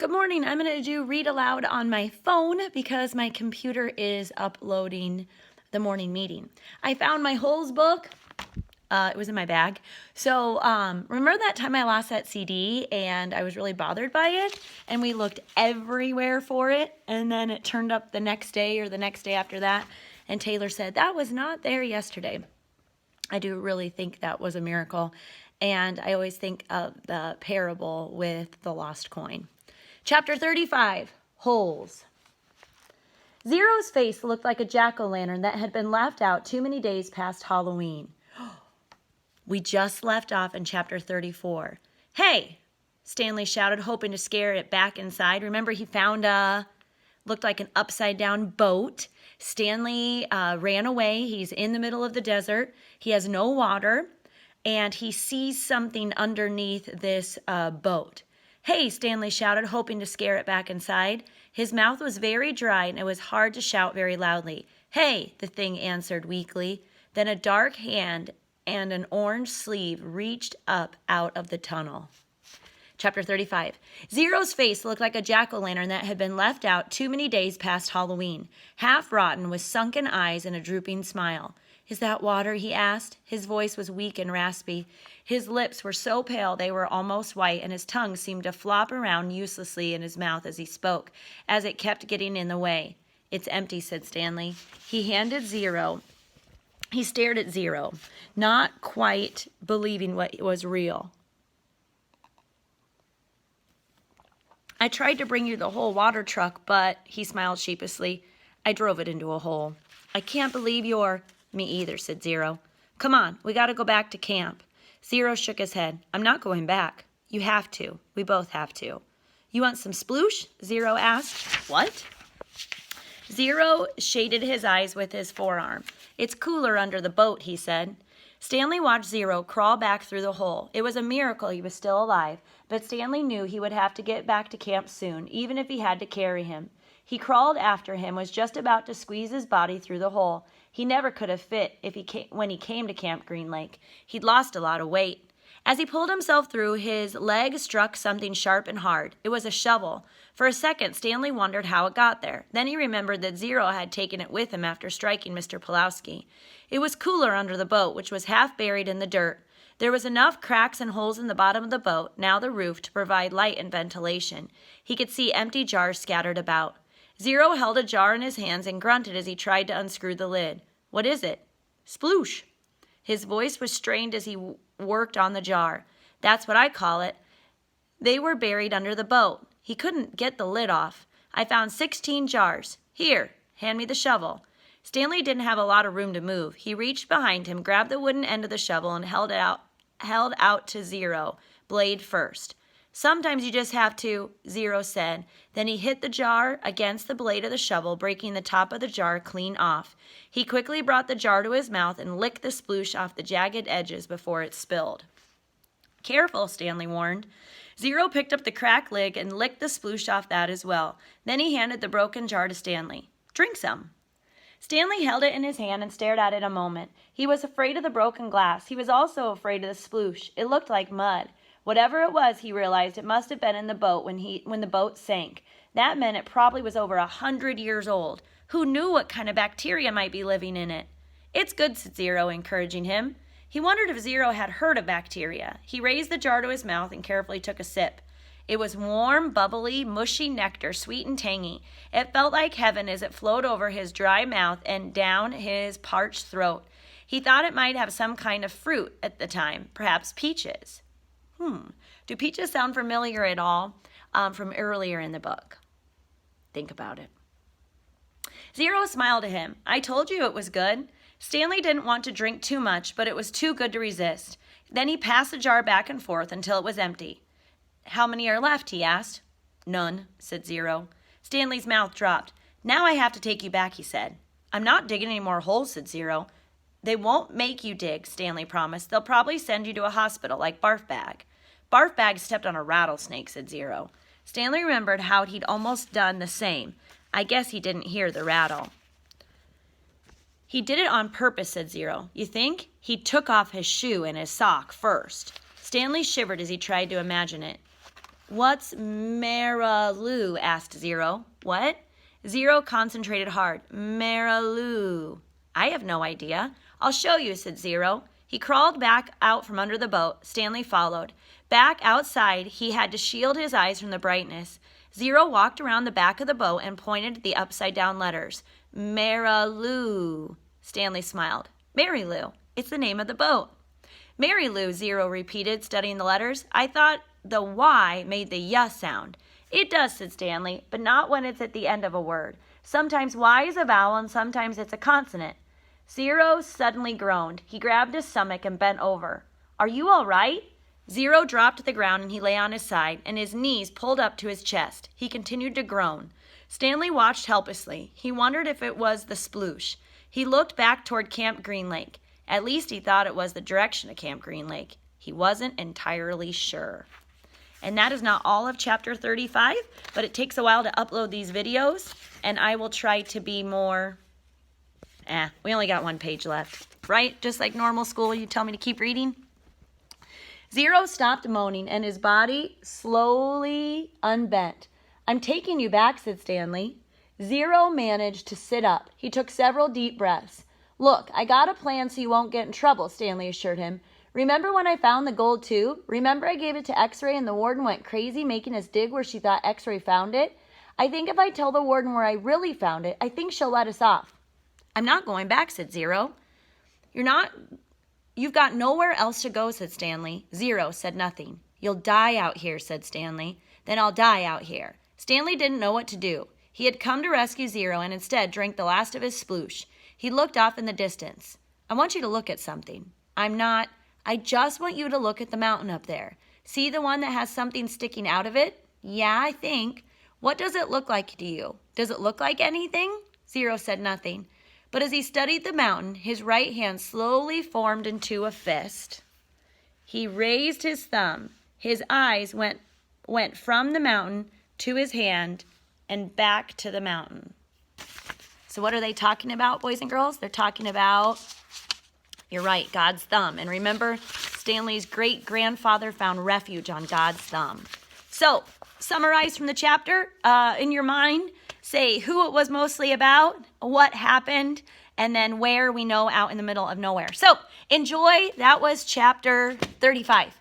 Good morning. I'm going to do read aloud on my phone because my computer is uploading the morning meeting. I found my Holes book. It was in my bag. So remember that time I lost that CD and I was really bothered by it? And we looked everywhere for it. And then it turned up the next day or the next day after that. And Taylor said, that was not there yesterday. I do really think that was a miracle. And I always think of the parable with the lost coin. Chapter 35, Holes. Zero's face looked like a jack-o'-lantern that had been left out too many days past Halloween. We just left off in chapter 34. Hey, Stanley shouted, hoping to scare it back inside. Remember, he found looked like an upside-down boat. Stanley ran away. He's in the middle of the desert. He has no water, and he sees something underneath this boat. Hey, Stanley shouted, hoping to scare it back inside. His mouth was very dry, and it was hard to shout very loudly. Hey, the thing answered weakly. Then a dark hand and an orange sleeve reached up out of the tunnel. Chapter 35. Zero's face looked like a jack-o'-lantern that had been left out too many days past Halloween, half rotten with sunken eyes and a drooping smile. Is that water? He asked. His voice was weak and raspy. His lips were so pale they were almost white, and his tongue seemed to flop around uselessly in his mouth as he spoke, as it kept getting in the way. It's empty, said Stanley. He stared at Zero, not quite believing what was real. I tried to bring you the whole water truck, but, he smiled sheepishly, I drove it into a hole. I can't believe you're... Me either, said Zero. Come on, we got to go back to camp. Zero shook his head. I'm not going back. You have to. We both have to. You want some sploosh? Zero asked. What? Zero shaded his eyes with his forearm. It's cooler under the boat, he said. Stanley watched Zero crawl back through the hole. It was a miracle he was still alive, but Stanley knew he would have to get back to camp soon, even if he had to carry him. He crawled after him, was just about to squeeze his body through the hole. He never could have fit when he came to Camp Green Lake. He'd lost a lot of weight. As he pulled himself through, his leg struck something sharp and hard. It was a shovel. For a second, Stanley wondered how it got there. Then he remembered that Zero had taken it with him after striking Mr. Pulowski. It was cooler under the boat, which was half buried in the dirt. There was enough cracks and holes in the bottom of the boat, now the roof, to provide light and ventilation. He could see empty jars scattered about. Zero held a jar in his hands and grunted as he tried to unscrew the lid. What is it? Sploosh. His voice was strained as he worked on the jar. That's what I call it. They were buried under the boat. He couldn't get the lid off. I found 16 jars. Here, hand me the shovel. Stanley didn't have a lot of room to move. He reached behind him, grabbed the wooden end of the shovel, and held out to Zero, blade first. Sometimes you just have to, Zero said. Then he hit the jar against the blade of the shovel, breaking the top of the jar clean off. He quickly brought the jar to his mouth and licked the sploosh off the jagged edges before it spilled. Careful, Stanley warned. Zero picked up the cracked lid and licked the sploosh off that as well. Then he handed the broken jar to Stanley. Drink some. Stanley held it in his hand and stared at it a moment. He was afraid of the broken glass. He was also afraid of the sploosh. It looked like mud. Whatever it was, he realized it must have been in the boat when the boat sank. That meant it probably was over 100 years old. Who knew what kind of bacteria might be living in it? It's good, said Zero, encouraging him. He wondered if Zero had heard of bacteria. He raised the jar to his mouth and carefully took a sip. It was warm, bubbly, mushy nectar, sweet and tangy. It felt like heaven as it flowed over his dry mouth and down his parched throat. He thought it might have some kind of fruit at the time, perhaps peaches. Do peaches sound familiar at all from earlier in the book? Think about it. Zero smiled at him. I told you it was good. Stanley didn't want to drink too much, but it was too good to resist. Then he passed the jar back and forth until it was empty. How many are left? He asked. None, said Zero. Stanley's mouth dropped. Now I have to take you back, he said. I'm not digging any more holes, said Zero. They won't make you dig, Stanley promised. They'll probably send you to a hospital like Barf Bag. Barf Bag stepped on a rattlesnake, said Zero. Stanley remembered how he'd almost done the same. I guess he didn't hear the rattle. He did it on purpose, said Zero. You think? He took off his shoe and his sock first. Stanley shivered as he tried to imagine it. What's Marilou? Asked Zero. What? Zero concentrated hard. Marilou. I have no idea. I'll show you, said Zero. He crawled back out from under the boat. Stanley followed. Back outside, he had to shield his eyes from the brightness. Zero walked around the back of the boat and pointed at the upside-down letters. Marilou. Stanley smiled. Mary Lou. It's the name of the boat. Mary Lou, Zero repeated, studying the letters. I thought the Y made the Y sound. It does, said Stanley, but not when it's at the end of a word. Sometimes Y is a vowel and sometimes it's a consonant. Zero suddenly groaned. He grabbed his stomach and bent over. Are you all right? Zero dropped to the ground and he lay on his side, and his knees pulled up to his chest. He continued to groan. Stanley watched helplessly. He wondered if it was the sploosh. He looked back toward Camp Green Lake. At least he thought it was the direction of Camp Green Lake. He wasn't entirely sure. And that is not all of chapter 35, but it takes a while to upload these videos, and I will try to be more... we only got one page left, right? Just like normal school, you tell me to keep reading. Zero stopped moaning, and his body slowly unbent. I'm taking you back, said Stanley. Zero managed to sit up. He took several deep breaths. Look, I got a plan so you won't get in trouble, Stanley assured him. Remember when I found the gold tube? Remember I gave it to X-Ray and the warden went crazy making us dig where she thought X-Ray found it? I think if I tell the warden where I really found it, I think she'll let us off. I'm not going back, said Zero. You've got nowhere else to go, said Stanley. Zero said nothing. You'll die out here, said Stanley. Then I'll die out here. Stanley didn't know what to do. He had come to rescue Zero and instead drank the last of his sploosh. He looked off in the distance. I want you to look at something. I just want you to look at the mountain up there. See the one that has something sticking out of it? Yeah, I think. What does it look like to you? Does it look like anything? Zero said nothing. But as he studied the mountain, his right hand slowly formed into a fist. He raised his thumb. His eyes went from the mountain to his hand and back to the mountain. So what are they talking about, boys and girls? They're talking about, you're right, God's thumb. And remember, Stanley's great-grandfather found refuge on God's thumb. So, summarize from the chapter in your mind. Say who it was mostly about, what happened, and then where we know out in the middle of nowhere. So, enjoy. That was chapter 35.